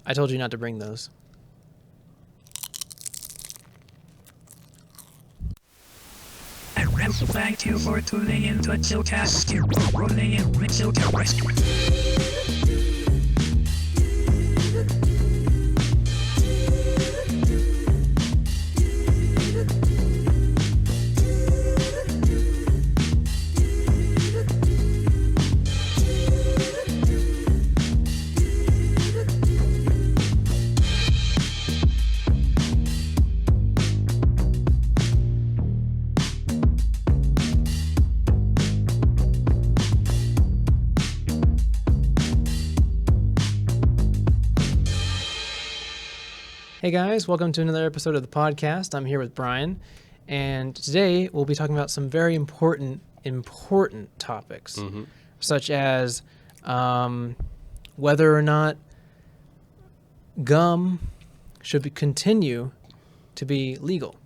I told you not to bring those. Thank you for tuning in to Chillcast. Rolling in with Chillcast. Hey guys, welcome to another episode of the podcast. I'm here with Brian, and today we'll be talking about some very important topics, such as whether or not gum should continue to be legal.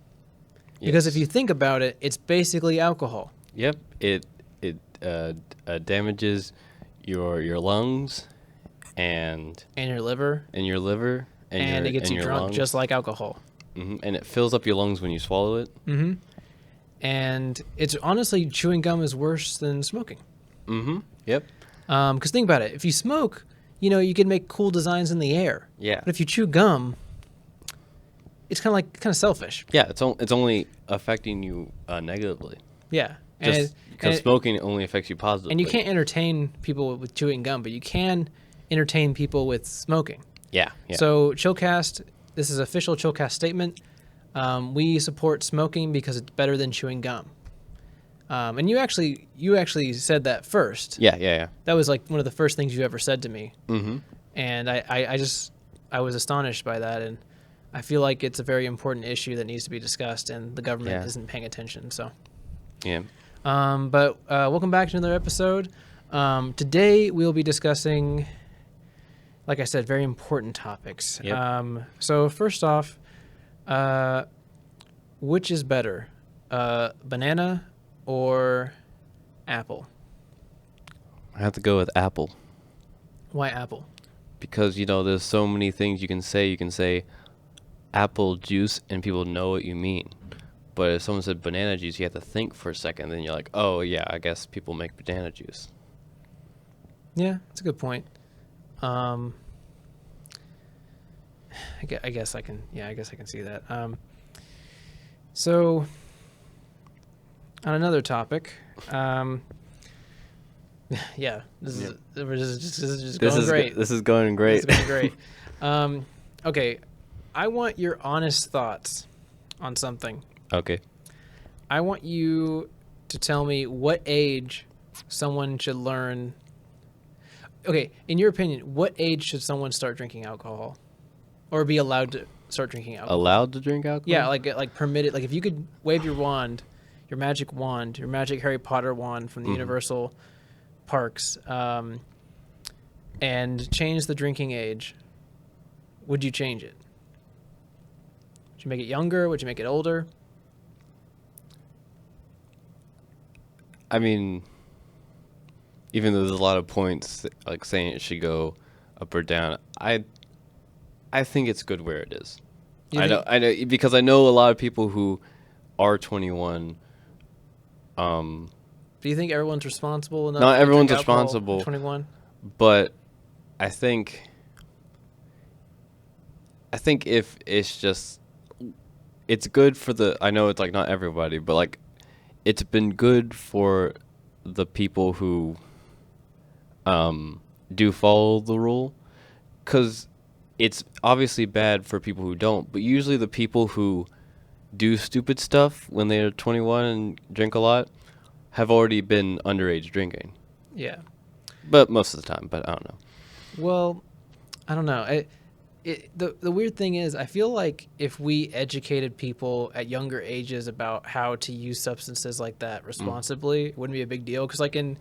Because if you think about it, it's basically alcohol. Yep, it damages your lungs and your liver. And it gets you drunk lungs. just like alcohol. And it fills up your lungs when you swallow it. And it's honestly, chewing gum is worse than smoking. Yep. Because think about it. If you smoke, you can make cool designs in the air. Yeah. But if you chew gum, it's kind of selfish. Yeah, it's only affecting you negatively. Yeah. Because smoking only affects you positively. And you can't entertain people with chewing gum, but you can entertain people with smoking. Yeah. So Chillcast, this is official Chillcast statement. We support smoking because it's better than chewing gum. And you actually said that first. Yeah. That was like one of the first things you ever said to me. And I was astonished by that, and I feel like it's a very important issue that needs to be discussed, and the government isn't paying attention. So. Yeah. But welcome back to another episode. Today we'll be discussing, like I said, very important topics. Yep. So first off, which is better, banana or apple? I have to go with apple. Why apple? Because, there's so many things you can say. You can say apple juice and people know what you mean. But if someone said banana juice, you have to think for a second. Then you're like, oh, yeah, I guess people make banana juice. Yeah, that's a good point. I guess I can see that. So on another topic, this is going great. This is going great. This is going great. Okay, I want your honest thoughts on something. Okay. I want you to tell me what age someone should learn. Okay, in your opinion, what age should someone start drinking alcohol, or be allowed to start drinking alcohol? Allowed to drink alcohol? Yeah, like permitted. Like if you could wave your magic Harry Potter wand from the Universal parks, and change the drinking age, would you change it? Would you make it younger? Would you make it older? I mean, even though there's a lot of points like saying it should go up or down, I think it's good where it is. I know because I know a lot of people who are 21. Do you think everyone's responsible enough? Not everyone's to drink alcohol responsible. at 21. But I think if it's good for I know it's like not everybody, but like it's been good for the people who do follow the rule, because it's obviously bad for people who don't, but usually the people who do stupid stuff when they're 21 and drink a lot have already been underage drinking. Yeah. But most of the time, but I don't know. Well, I don't know. The weird thing is, I feel like if we educated people at younger ages about how to use substances like that responsibly, it wouldn't be a big deal. Because like in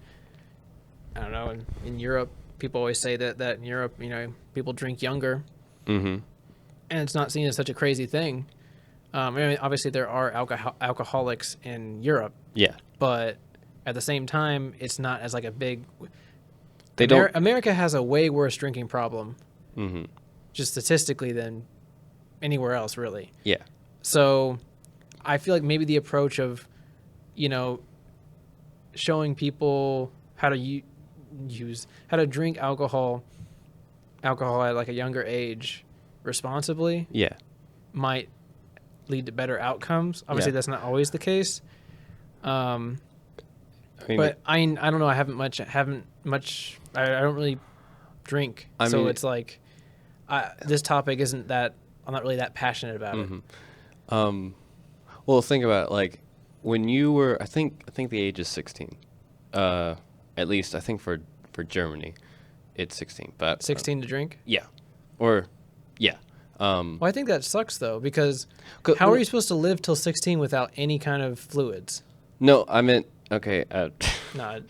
Europe, people always say that in Europe, people drink younger. And it's not seen as such a crazy thing. I mean, obviously there are alcoholics in Europe. Yeah. But at the same time, it's not as like a big... They don't... America has a way worse drinking problem just statistically than anywhere else, really. Yeah. So I feel like maybe the approach of, showing people how to how to drink alcohol at like a younger age responsibly Yeah. might lead to better outcomes. Obviously, Yeah. that's not always the case. I mean, But I don't know. I haven't much. I don't really drink, I so mean- it's like this topic isn't that. I'm not really that passionate about it. well, think about it. Like when you were, I think the age is 16. At least I think for Germany, it's 16. But 16 to drink. yeah, or yeah. Well, I think that sucks though, because 'Cause- how are you supposed to live till 16 without any kind of fluids? No, I meant okay. No,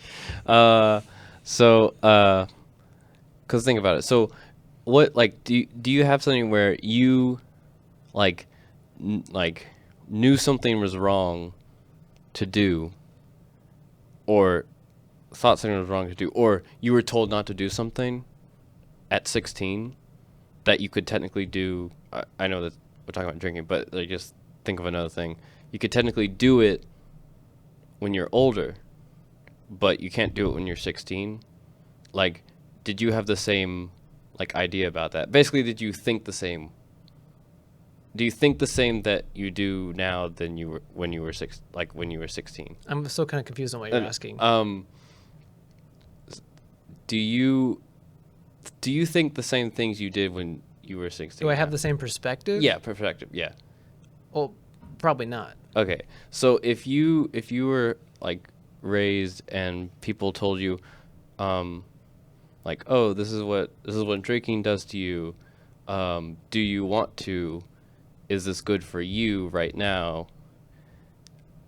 Cause think about it. So, what like do you have something where you, like, knew something was wrong to do, or thought something was wrong to do, or you were told not to do something at 16 that you could technically do? I know that we're talking about drinking, but like just think of another thing. You could technically do it when you're older, but you can't do it when you're 16. Like, did you have the same like idea about that? Basically, did you think the same? Do you think the same that you do now than you were when you were 16? I'm still kind of confused on what you're asking. Do you think the same things you did when you were 16? Do I have now? the same perspective? Yeah, perspective. Yeah. Well, probably not. Okay. So if you were like raised and people told you, like, oh, this is what drinking does to you. Do you want to? Is this good for you right now?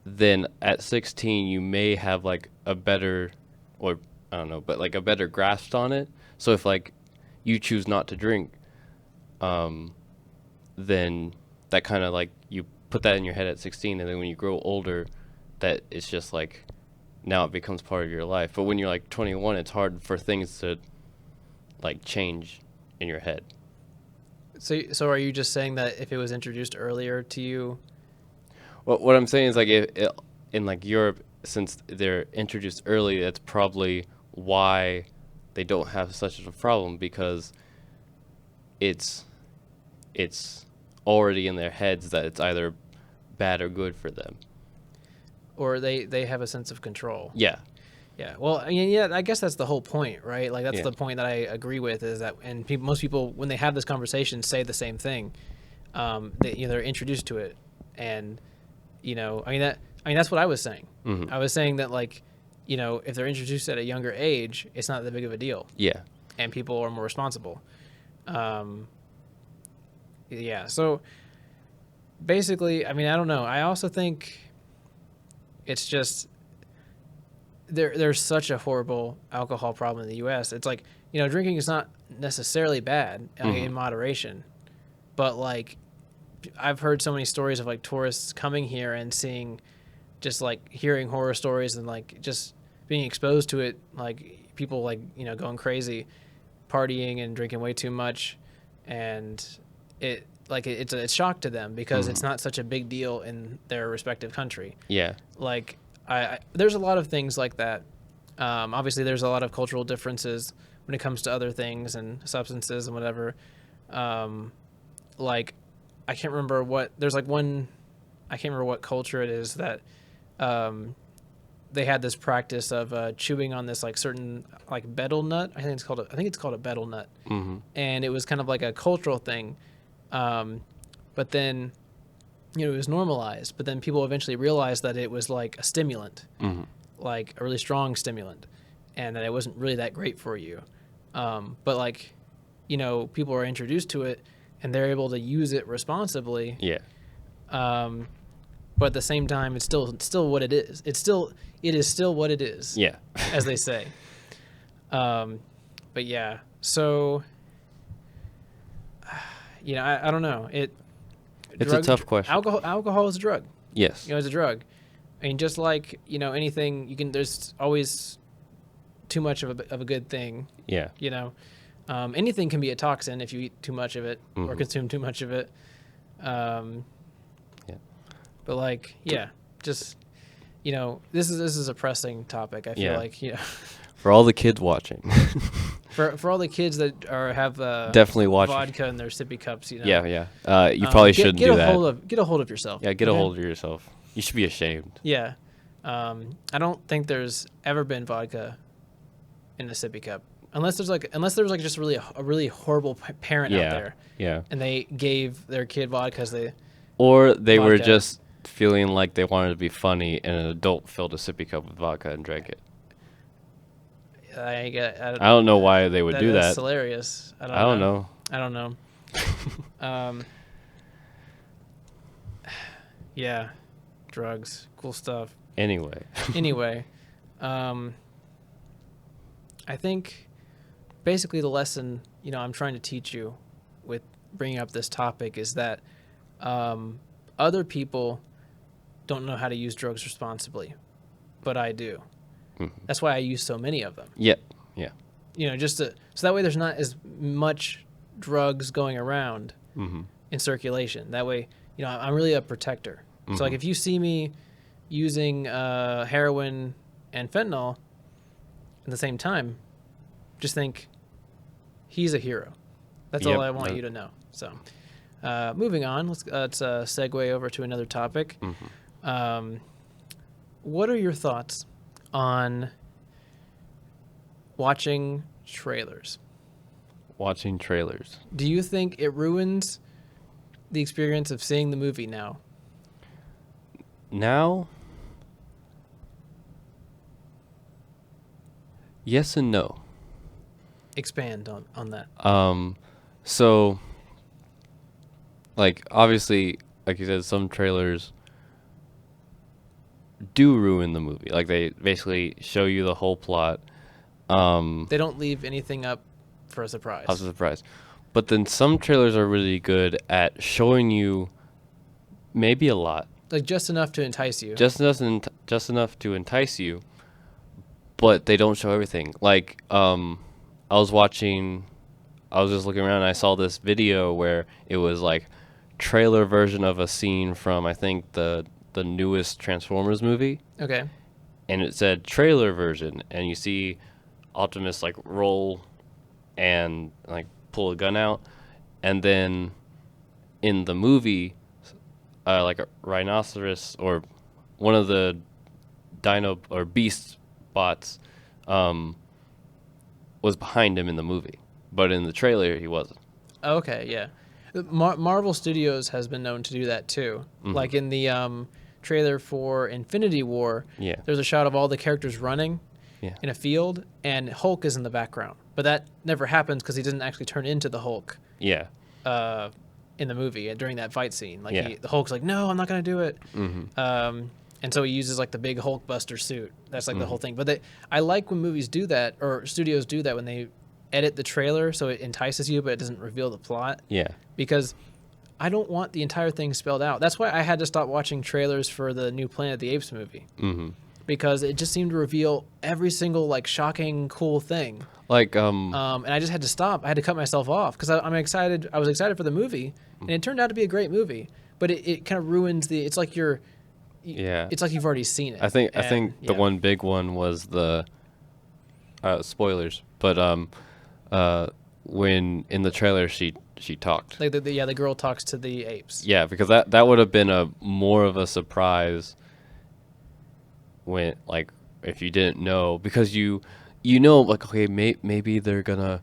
Then at 16 you may have like a better, or I don't know, but like a better grasp on it. So if like you choose not to drink, then that kind of like you put that in your head at 16, and then when you grow older, that it's just like now it becomes part of your life. But when you're like 21, it's hard for things to like change in your head. So are you just saying that if it was introduced earlier to you? Well, what I'm saying is like in like Europe, since they're introduced early, that's probably why they don't have such a problem, because it's already in their heads that it's either bad or good for them. Or they have a sense of control? Yeah. Yeah. Well, I mean, yeah, I guess that's the whole point, right? Like that's Yeah. the point that I agree with, is that, and most people when they have this conversation say the same thing. They're introduced to it, and that's what I was saying. Mhm. I was saying that, like, if they're introduced at a younger age, it's not that big of a deal, Yeah. and people are more responsible. Yeah. So basically, I mean, I don't know. I also think it's just there's such a horrible alcohol problem in the U.S. It's like, drinking is not necessarily bad in moderation, but like I've heard so many stories of like tourists coming here and seeing, just like hearing horror stories and like just being exposed to it, like people like going crazy, partying and drinking way too much, and it's a shock to them because it's not such a big deal in their respective country. Yeah. Like I there's a lot of things like that. Obviously, there's a lot of cultural differences when it comes to other things and substances and whatever. Like I can't remember what culture it is that they had this practice of chewing on this like certain like betel nut. I think it's called a betel nut, and it was kind of like a cultural thing. But then, it was normalized. But then people eventually realized that it was like a stimulant, like a really strong stimulant, and that it wasn't really that great for you. But like, people are introduced to it, and they're able to use it responsibly. Yeah. But at the same time, it's still what it is. It is still what it is. Yeah. As they say. But yeah, so I don't know. It's a tough question. Alcohol is a drug. Yes. It's a drug. I mean, just like anything, there's always too much of a good thing. Yeah. Anything can be a toxin if you eat too much of it or Mhm. consume too much of it. Yeah. But like, yeah, just this is a pressing topic. I feel Yeah. like For all the kids watching, for all the kids that have definitely watch. vodka in their sippy cups. Yeah, yeah. You probably shouldn't get do a that. get a hold of yourself. Yeah, get a okay? hold of yourself. You should be ashamed. Yeah. I don't think there's ever been vodka in a sippy cup, unless there's like just really a really horrible parent out Yeah, there, yeah. and they gave their kid vodka because they. Or they were Vodka. just feeling like they wanted to be funny, and an adult filled a sippy cup with vodka and drank it. I I don't know why they would do that's that. hilarious. I don't know. I don't know. Yeah, drugs, cool stuff. Anyway. Anyway, I think basically the lesson I'm trying to teach you with bringing up this topic is that other people don't know how to use drugs responsibly, but I do. Mhm. That's why I use so many of them. Yeah, yeah. Just so that way there's not as much drugs going around Mm-hmm. in circulation. That way, I'm really a protector. So like Mhm. if you see me using heroin and fentanyl at the same time, just think he's a hero. That's Yep, all I want that- you to know. So moving on, let's segue over to another topic. Mhm. What are your thoughts on watching trailers? Watching trailers. Do you think it ruins the experience of seeing the movie now? Now, yes and no. Expand on that. So, like, obviously, like you said, some trailers do ruin the movie. Like, they basically show you the whole plot. They don't leave anything up for a surprise. I was surprised. But then some trailers are really good at showing you maybe a lot. Like just enough to entice you. Just enough to entice you, but they don't show everything. Like, I was just looking around and I saw this video where it was like trailer version of a scene from I think the newest Transformers movie, Okay. and it said trailer version, and you see Optimus like roll and like pull a gun out, and then in the movie, like a rhinoceros or one of the dino or beast bots was behind him in the movie, but in the trailer he wasn't. Okay, yeah. Marvel Studios has been known to do that too. Mhm. Like in the trailer for Infinity War, Yeah. there's a shot of all the characters running Yeah. in a field, and Hulk is in the background. But that never happens because he doesn't actually turn into the Hulk Yeah. in the movie during that fight scene. Like Yeah. the Hulk's like, no, I'm not gonna do it. Mm-hmm. And so he uses like the big Hulk Buster suit. That's like the Mhm. whole thing. But I like when movies do that or studios do that when they edit the trailer so it entices you, but it doesn't reveal the plot. Yeah. Because I don't want the entire thing spelled out. That's why I had to stop watching trailers for the new Planet of the Apes movie. Mm-hmm. Because it just seemed to reveal every single like shocking, cool thing. Like And I just had to stop. I had to cut myself off because I'm excited. I was excited for the movie, and it turned out to be a great movie. But it kind of ruins the. It's like yeah. It's like you've already seen it. I think And, the yeah. one big one was the spoilers, but when in the trailer she talked. Like the girl talks to the apes. Yeah, because that would have been a more of a surprise when like if you didn't know, because you like, okay, maybe they're gonna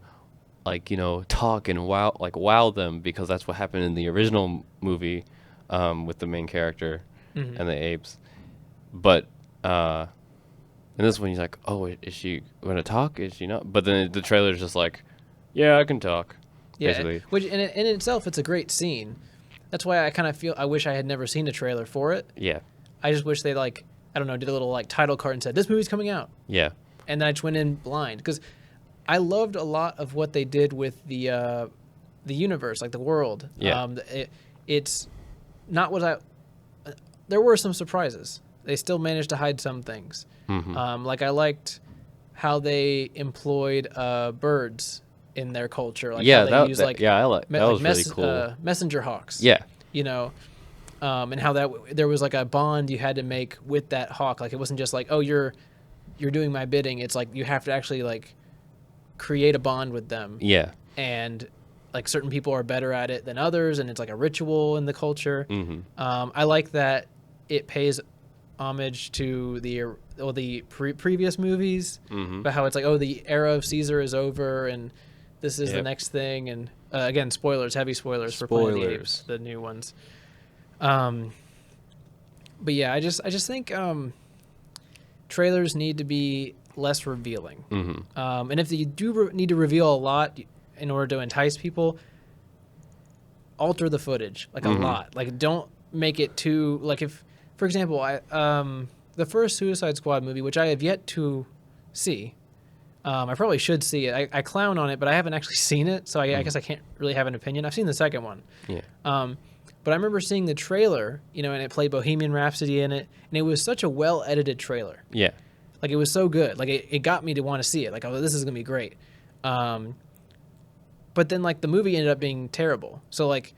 like talk and wow them, because that's what happened in the original movie with the main character Mhm. and the apes. But in this one he's like, oh, is she gonna talk? Is she not? But then the trailer's just like, yeah, I can talk. Yeah, Basically. which in itself it's a great scene. That's why I kind of feel I wish I had never seen a trailer for it. Yeah. I just wish they like I don't know did a little like title card and said this movie's coming out, Yeah. and then I just went in blind because I loved a lot of what they did with the universe, like the world. Yeah. It's not what I. There were some surprises. They still managed to hide some things. Mhm. Like I liked how they employed birds in their culture, like Yeah, how they that, use that like yeah, I like that like was really cool. messenger hawks. Yeah. You know, and how that there was like a bond you had to make with that hawk. Like it wasn't just like, oh, you're doing my bidding. It's like you have to actually like create a bond with them. Yeah. And like certain people are better at it than others, and it's like a ritual in the culture. I like that it pays homage to the previous movies, but how it's like, oh, the era of Caesar is over, and this is the next thing. And again, spoilers, heavy spoilers for Planet of the Apes, the new ones. But yeah, I just think trailers need to be less revealing. And if you do need to reveal a lot in order to entice people, alter the footage like a lot. Like don't make it too like if, for example, the first Suicide Squad movie, which I have yet to see. I probably should see it. I clown on it, but I haven't actually seen it, so I guess I can't really have an opinion. I've seen the second one. Yeah. But I remember seeing the trailer, you know, and it played Bohemian Rhapsody in it, and it was such a well-edited trailer. Yeah. Like, it was so good. Like, it got me to want to see it. Like, oh, this is going to be great. But then, like, the movie ended up being terrible. So, like,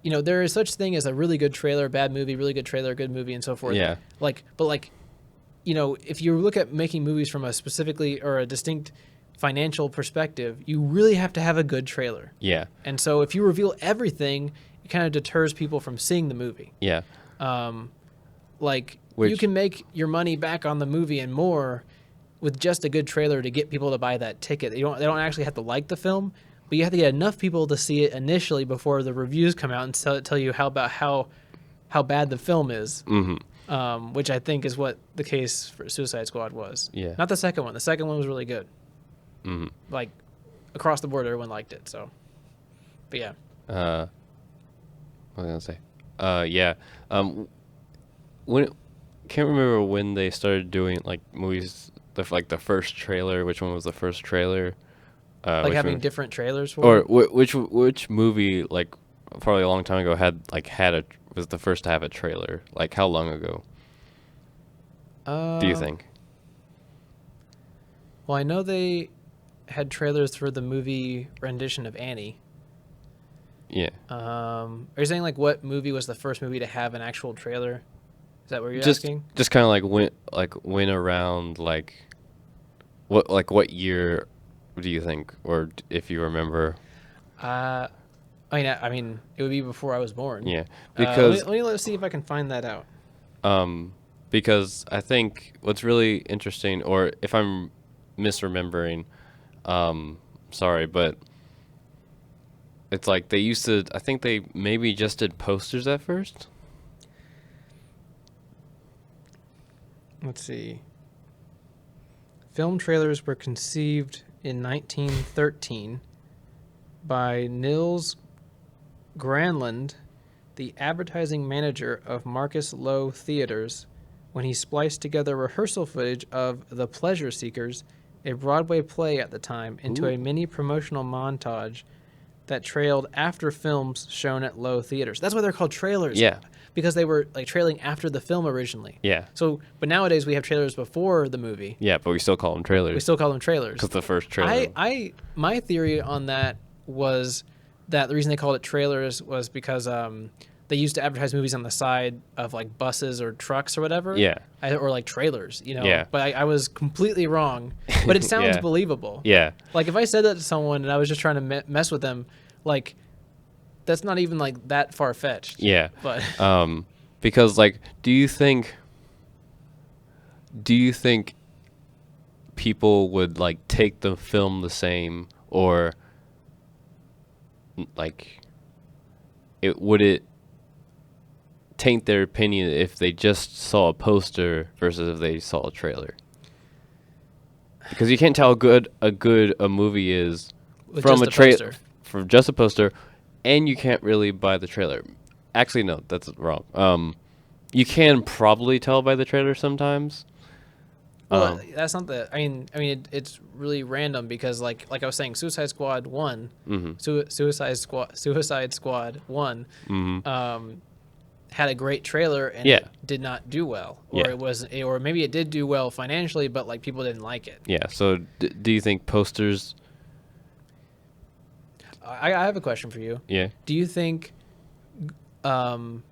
you know, there is such thing as a really good trailer, bad movie, really good trailer, good movie, and so forth. Yeah. Like, but, like, you know, if you look at making movies from a specifically or a distinct financial perspective, you really have to have a good trailer. Yeah. And so if you reveal everything, it kind of deters people from seeing the movie. Yeah. Like, you can make your money back on the movie and more with just a good trailer to get people to buy that ticket. They don't actually have to like the film, but you have to get enough people to see it initially before the reviews come out and tell you how bad the film is. Which I think is what the case for Suicide Squad was. Yeah. Not the second one. The second one was really good. Like, across the board, everyone liked it. So, but yeah. What was I gonna say? Yeah. When can't remember when they started doing like movies. The first trailer. Which one was the first trailer? Like having different trailers for. Or which movie like probably a long time ago was the first to have a trailer? Like how long ago? Do you think? Well, I know they had trailers for the movie rendition of Annie. Yeah. Are you saying like what movie was the first movie to have an actual trailer? Is that what you're asking? Just kind of went around like what year do you think, or if you remember? I mean, it would be before I was born. Yeah, because let's see if I can find that out. Because I think what's really interesting, or if I'm misremembering, sorry, but it's like they used to. I think they maybe just did posters at first. Let's see. Film trailers were conceived in 1913 by Nils Granlund, the advertising manager of Marcus Loew Theaters, when he spliced together rehearsal footage of The Pleasure Seekers, a Broadway play at the time, into a mini promotional montage that trailed after films shown at Loew Theaters. That's why they're called trailers. Yeah. Because they were like trailing after the film originally. Yeah. So, but nowadays we have trailers before the movie. Yeah, but we still call them trailers. We still call them trailers. Because the first trailer. My theory on that was that the reason they called it trailers was because they used to advertise movies on the side of like buses or trucks or whatever. Yeah. Or like trailers, you know. Yeah. But I was completely wrong. But it sounds Yeah. believable. Yeah. Like if I said that to someone and I was just trying to mess with them, like that's not even like that far fetched. Yeah. But because like, do you think people would like take the film the same, or like would it taint their opinion if they just saw a poster versus if they saw a trailer? Because you can't tell how good a movie is from a trailer, from just a poster, and you can't really buy the trailer. Actually, no, that's wrong. You can probably tell by the trailer sometimes. Well, that's not the. I mean, it's really random because, like I was saying, Suicide Squad 1, Suicide Squad 1, had a great trailer and it did not do well, or or maybe it did do well financially, but like people didn't like it. Yeah. So, do you think posters I have a question for you. Yeah. Do you think, I mean,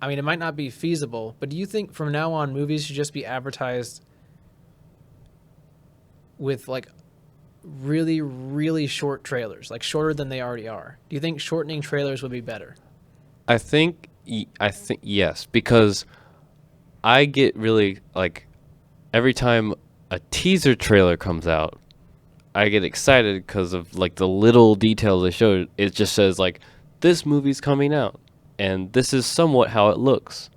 it might not be feasible, but do you think from now on movies should just be advertised with like really, really short trailers, like shorter than they already are? Do you think shortening trailers would be better? I think yes, because I get really like every time a teaser trailer comes out, I get excited because of like the little details they showed. It just says like this movie's coming out and this is somewhat how it looks,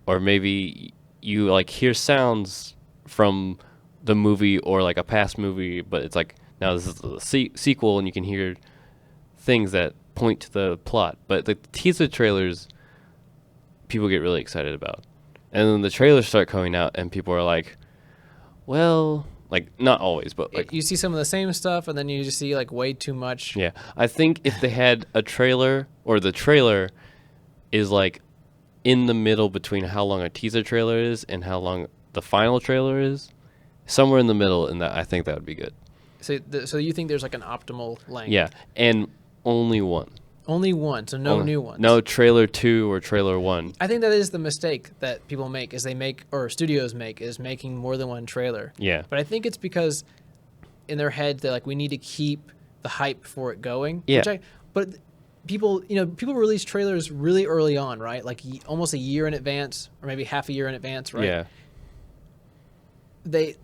or maybe you like hear sounds from the movie or like a past movie, but it's like now this is a sequel and you can hear things that point to the plot. But the teaser trailers, people get really excited about, and then the trailers start coming out and people are like, well, like not always, but like You see some of the same stuff, and then you just see like way too much. yeah. I think if they had a trailer, or the trailer is like in the middle between how long a teaser trailer is and how long the final trailer is, somewhere in the middle, and that I think that would be good. So you think there's like an optimal length? Yeah, and only one. Only one, so no new ones. No trailer 2 or trailer 1. I think that is the mistake that people make, is studios make, is making more than one trailer. Yeah. But I think it's because in their head they're like, we need to keep the hype for it going. Yeah. But people release trailers really early on, right? Like almost a year in advance, or maybe half a year in advance, right? Yeah. They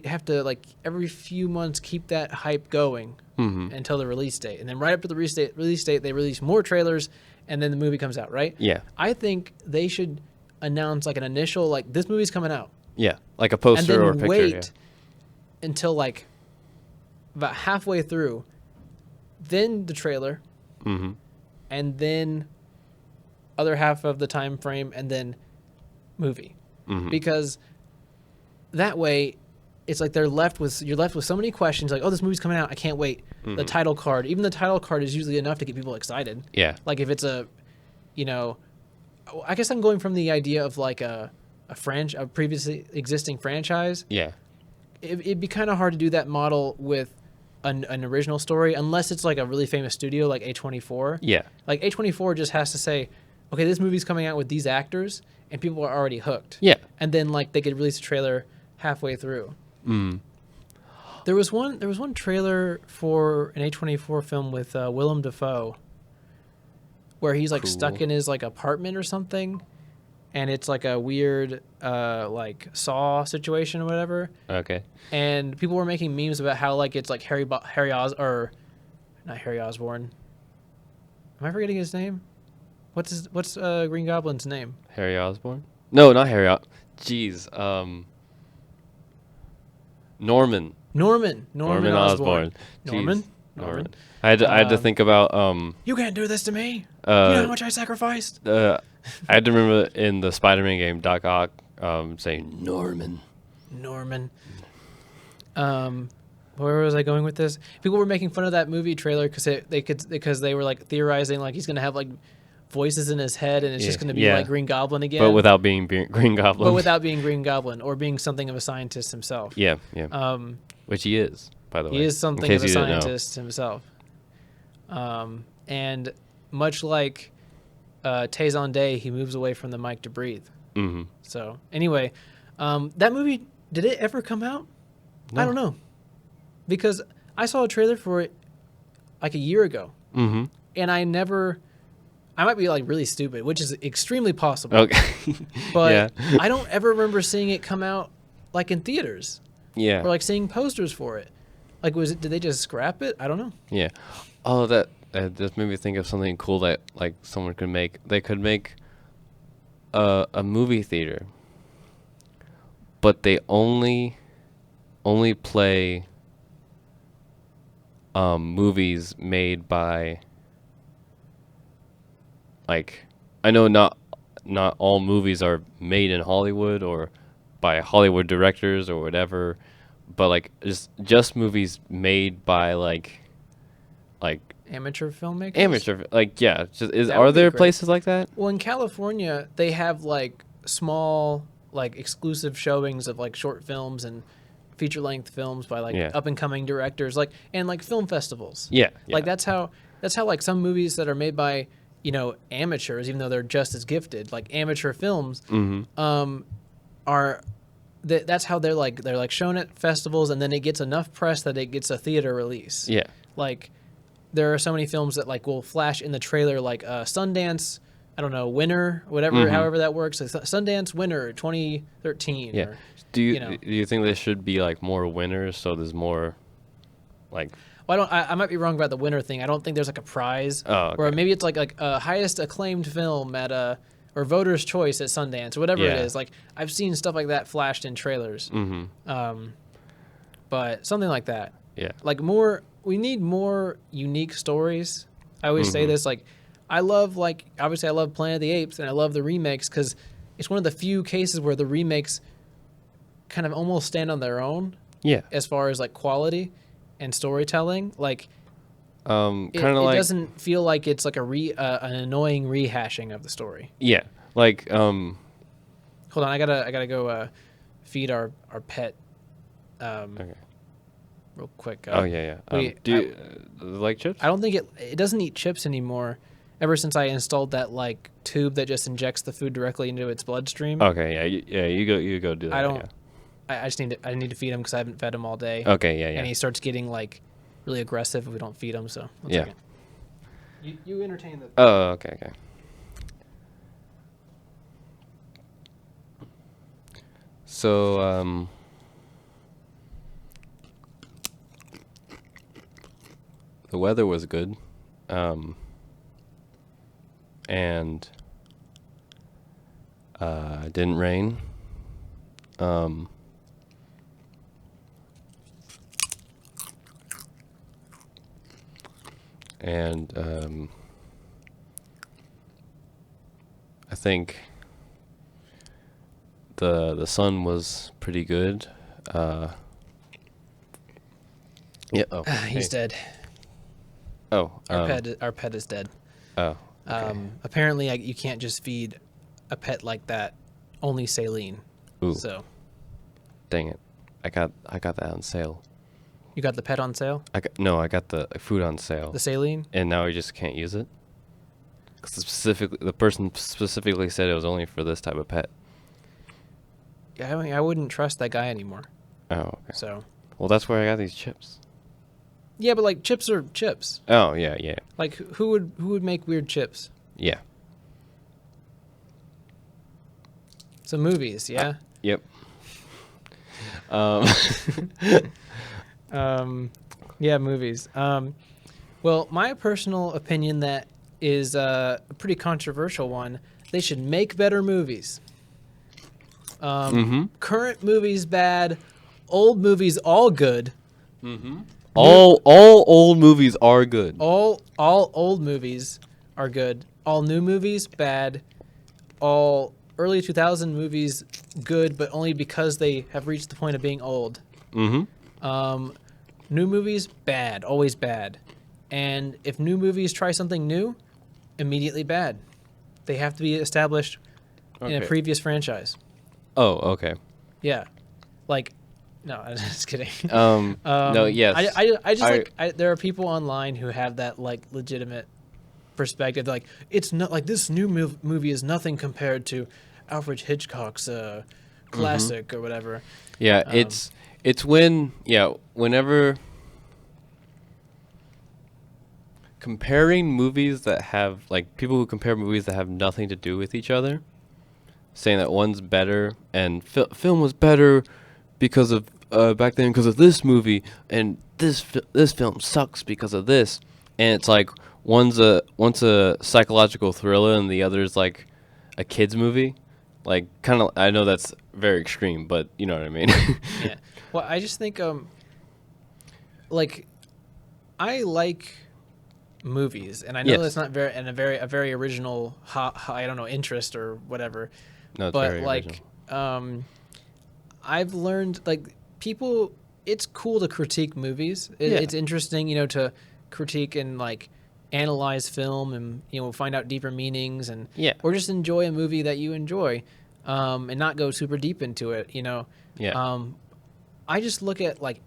have to like every few months keep that hype going until the release date, and then right up to the release date they release more trailers, and then the movie comes out, right? Yeah. I think they should announce like an initial, like, this movie's coming out, Yeah. Like a poster or a and then picture. wait until like about halfway through, then the trailer, and then other half of the time frame, and then movie, because that way it's like you're left with so many questions, like, oh, this movie's coming out, I can't wait. The title card, even the title card is usually enough to get people excited. Yeah. Like if it's I guess I'm going from the idea of like a previously existing franchise. Yeah. It'd be kind of hard to do that model with an original story, unless it's like a really famous studio like A24. Yeah. Like A24 just has to say, okay, this movie's coming out with these actors, and people are already hooked. Yeah. And then like they could release a trailer halfway through. There was one trailer for an A24 film with Willem Dafoe, where he's like stuck Cool. in his like apartment or something, and it's like a weird like Saw situation or whatever. Okay. And people were making not Harry Osborn. Am I forgetting his name? What's Green Goblin's name? Harry Osborn? No, not Harry. Jeez. Norman. Norman Osborn. Jeez. Norman. I had to think about You can't do this to me. You know how much I sacrificed. I had to remember in the Spider-Man game, Doc Ock saying Norman. Where was I going with this? People were making fun of that movie trailer because they were like theorizing like he's gonna have like voices in his head, and it's just gonna be like Green Goblin again, but without being Green Goblin. But without being Green Goblin, or being something of a scientist himself. Yeah. Which he is, by the way. He is in something case of a you didn't know. scientist himself. And much like Tezon Day, he moves away from the mic to breathe. Mm-hmm. So anyway, that movie, did it ever come out? No. I don't know, because I saw a trailer for it like a year ago, and I might be like really stupid, which is extremely possible. Okay. But yeah. I don't ever remember seeing it come out like in theaters, Yeah. or like seeing posters for it. Like, did they just scrap it? I don't know. Yeah. Oh, that just made me think of something cool that like someone could make. They could make a movie theater, but they only play movies made by, like, I know not all movies are made in Hollywood or by Hollywood directors or whatever, but like just movies made by like Amateur filmmakers. yeah. That Are would be there great. places like that? Well, in California, they have like small, like exclusive showings of like short films and feature length films by like Yeah. up and coming directors, like and like film festivals. Yeah. Like that's how like some movies that are made by amateurs, even though they're just as gifted, like amateur films, are that's how they're like shown at festivals, and then it gets enough press that it gets a theater release. Yeah. Like there are so many films that like will flash in the trailer, like Sundance, I don't know, winner, whatever, however that works, like Sundance winner 2013. Yeah. Or, Do you think there should be like more winners so there's more like? Well, I might be wrong about the winner thing. I don't think there's like a prize. Oh, okay. Or maybe it's like a highest acclaimed film at or voter's choice at Sundance or whatever it Yeah. is. Like I've seen stuff like that flashed in trailers. But something like that. Yeah. Like we need more unique stories. I always say this, like obviously I love Planet of the Apes and I love the remakes because it's one of the few cases where the remakes kind of almost stand on their own Yeah. as far as like quality and storytelling. Like Kind it of like. doesn't feel like it's like an annoying rehashing of the story. Yeah. Like Hold on, I gotta go feed our pet Okay. real quick. Oh yeah. Do you like chips? I don't think it doesn't eat chips anymore. Ever since I installed that like tube that just injects the food directly into its bloodstream. Okay. Yeah. You go do that. I don't. Yeah. I just need to feed him because I haven't fed him all day. Okay. Yeah. And he starts getting like really aggressive if we don't feed him. So one Yeah. second. You entertain the. Oh. Okay. So the weather was good, and it didn't rain. And I think the sun was pretty good. Yeah. Oh, He's hey. dead. Oh. Our pet is dead. Oh. Okay. Apparently, you can't just feed a pet like that. Only saline. Ooh. So Dang it! I got that on sale. you got the pet on sale, I got the food on sale, the saline. and now we just can't use it. Because the person specifically said it was only for this type of pet. Yeah, I wouldn't trust that guy anymore. Oh, okay. So Well, that's where I got these chips. yeah, but like chips are chips. Oh yeah. Like who would make weird chips? Yeah. So movies, yeah. Yep. Yeah, movies. Well, my personal opinion that is a pretty controversial one. They should make better movies. Current movies bad, old movies all good. All old movies are good. All old movies are good. All new movies bad. All early 2000 movies good, but only because they have reached the point of being old. New movies bad, always bad. And if new movies try something new, immediately bad. They have to be established in a Okay. previous franchise. Oh, okay. Yeah. Like, no, I'm just kidding. No, yes. I just there are people online who have that like legitimate perspective. Like, it's not like this new movie is nothing compared to Alfred Hitchcock's classic or whatever. Yeah, it's whenever comparing movies that have like people who compare movies that have nothing to do with each other, saying that one's better and film was better because of back then because of this movie, and this film sucks because of this, and it's like one's a psychological thriller and the other's like a kids movie. Like, kind of, I know that's very extreme, but you know what I mean. Yeah. Well, I just think like I like movies, and I know Yes. that's not a very original I don't know, interest or whatever. No, it's But very like original. I've learned like people, it's cool to critique movies. Yeah. It's interesting, to critique and like analyze film and find out deeper meanings and Yeah. or just enjoy a movie that you enjoy, and not go super deep into it. Yeah. I just look at like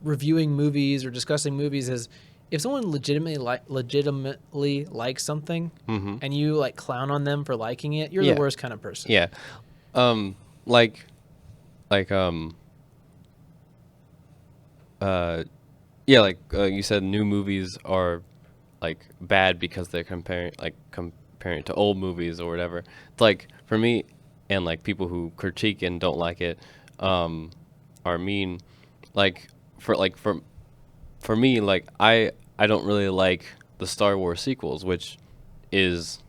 reviewing movies or discussing movies as if someone legitimately likes something and you like clown on them for liking it, you're Yeah. the worst kind of person. Yeah. Like you said, new movies are like bad because they're comparing it to old movies or whatever. It's like for me, and like people who critique and don't like it are mean. Like for me, like I don't really like the Star Wars sequels, which is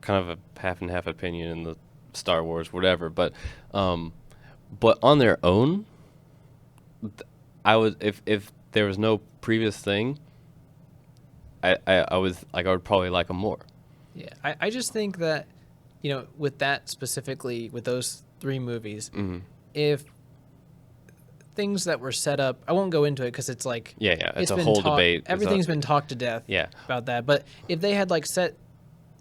kind of a half and half opinion in the Star Wars whatever, but on their own, I would if there was no previous thing, I would probably like them more. Yeah, I just think that, with that specifically, with those 3 movies, if things that were set up, I won't go into it because it's like It's a been whole debate. Everything's been talked to death. Yeah. About that. But if they had if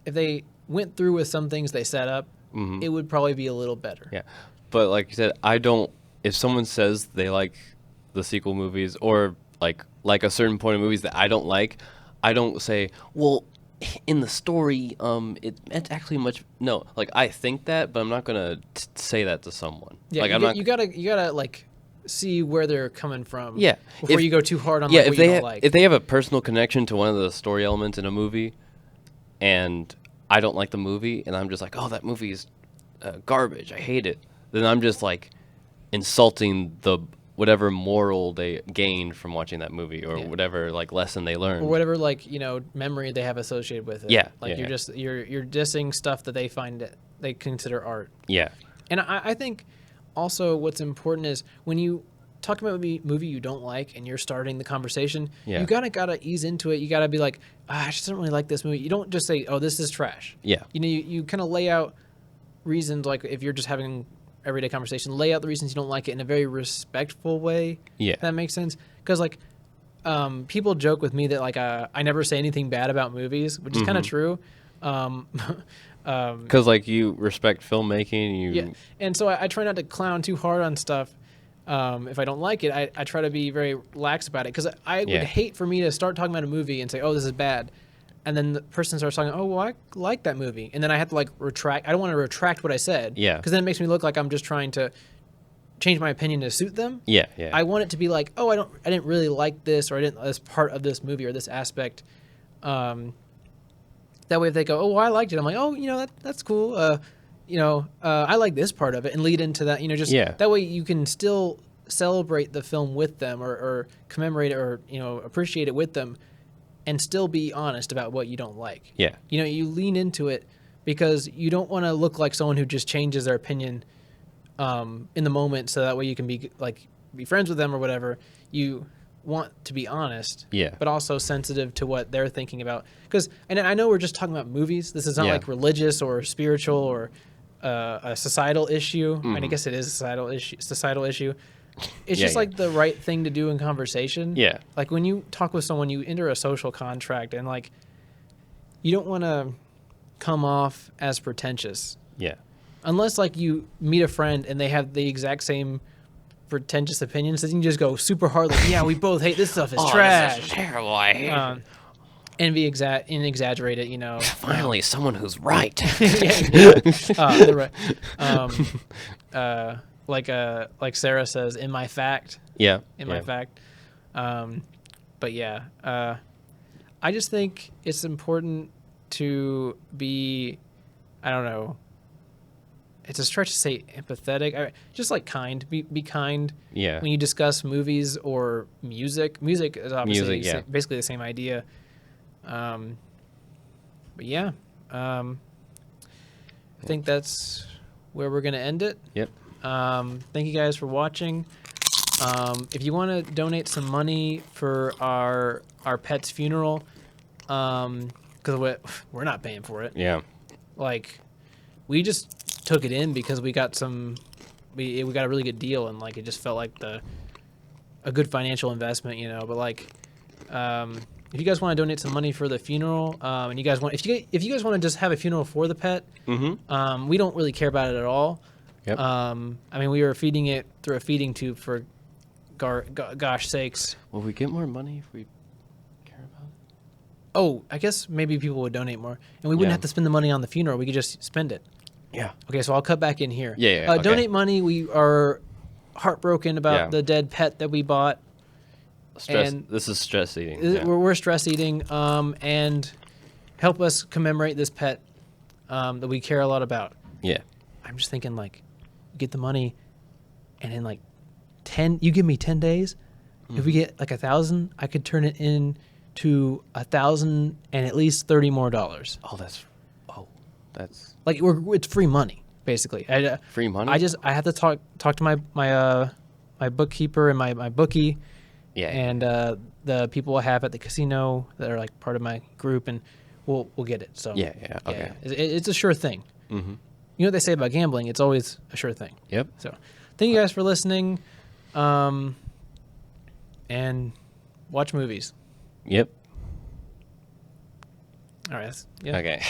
they went through with some things they set up, it would probably be a little better. Yeah, but like you said, I don't. If someone says they like the sequel movies or like a certain point of movies that I don't like, I don't say, well, in the story, it's actually much. No, like I think that, but I'm not gonna say that to someone. Yeah, like you gotta like see where they're coming from. Yeah, before you go too hard on yeah. like, what you don't like. If they have a personal connection to one of the story elements in a movie, and I don't like the movie, and I'm just like, oh, that movie's garbage. I hate it. Then I'm just like insulting the whatever moral they gained from watching that movie, or whatever like lesson they learned, or whatever like memory they have associated with it. Yeah, like you're just you're dissing stuff that they consider art. Yeah, and I think also what's important is when you talk about a movie you don't like and you're starting the conversation, you gotta ease into it. You gotta be like, I just don't really like this movie. You don't just say, oh, this is trash. Yeah, you kind of lay out reasons, like if you're just having everyday conversation, lay out the reasons you don't like it in a very respectful way. Yeah, if that makes sense. Because like people joke with me that like I never say anything bad about movies, which is kind of true. Because like you respect filmmaking, and so I try not to clown too hard on stuff. If I don't like it, I try to be very lax about it, because I would hate for me to start talking about a movie and say, oh, this is bad, and then the person starts talking, oh, well, I like that movie, and then I have to like retract. I don't want to retract what I said, because then it makes me look like I'm just trying to change my opinion to suit them. I want it to be like, oh, I didn't really like this, or I didn't this part of this movie or this aspect. That way, if they go, oh, well, I liked it, I'm like, oh, that's cool. I like this part of it, and lead into that. That way you can still celebrate the film with them, or commemorate it, or appreciate it with them, and still be honest about what you don't like. You lean into it because you don't want to look like someone who just changes their opinion in the moment, so that way you can be friends with them or whatever. You want to be honest, but also sensitive to what they're thinking about. Because I know we're just talking about movies. This is not like religious or spiritual or a societal issue. I mean, I guess it is a societal issue. It's just like the right thing to do in conversation. Like when you talk with someone, you enter a social contract, and like you don't want to come off as pretentious. Unless like you meet a friend and they have the exact same pretentious opinions, then you can just go super hard, like, yeah, we both hate this stuff. It's trash. This is terrible. I hate it. And be exaggerate it, Finally, someone who's right. They're right. Like Sarah says, in my fact. My fact. But yeah, I just think it's important to be, I don't know, it's a stretch to say empathetic. Just like kind. Be kind. When you discuss movies or music. Music is obviously basically the same idea. But yeah, I think that's where we're gonna end it. Thank you guys for watching. If you want to donate some money for our pet's funeral, because we're not paying for it. Like, we just took it in because we got we got a really good deal, and like it just felt like a good financial investment, But like, if you guys want to donate some money for the funeral, and you guys want, if you guys want to just have a funeral for the pet, we don't really care about it at all. I mean, we were feeding it through a feeding tube for gosh sakes. Will we get more money if we care about it? Oh, I guess maybe people would donate more, and we wouldn't Yeah. have to spend the money on the funeral. We could just spend it. Yeah. Okay, so I'll cut back in here. Yeah, okay. Donate money. We are heartbroken about Yeah. the dead pet that we bought. And- This is stress eating. Yeah. We're stress eating, and help us commemorate this pet that we care a lot about. Yeah. I'm just thinking, like, get the money, and in like 10, you give me 10 days. If we get like 1,000, I could turn it into 1,000 and at least $30 more. That's Like it's free money, basically. free money. I have to talk to my bookkeeper and my bookie. Yeah. And the people I have at the casino that are like part of my group, and we'll get it. So Yeah, okay. it's a sure thing. Mm-hmm. You know what they say about gambling? It's always a sure thing. Yep. So thank you guys for listening, and watch movies. Yep. All right. Yeah. Okay.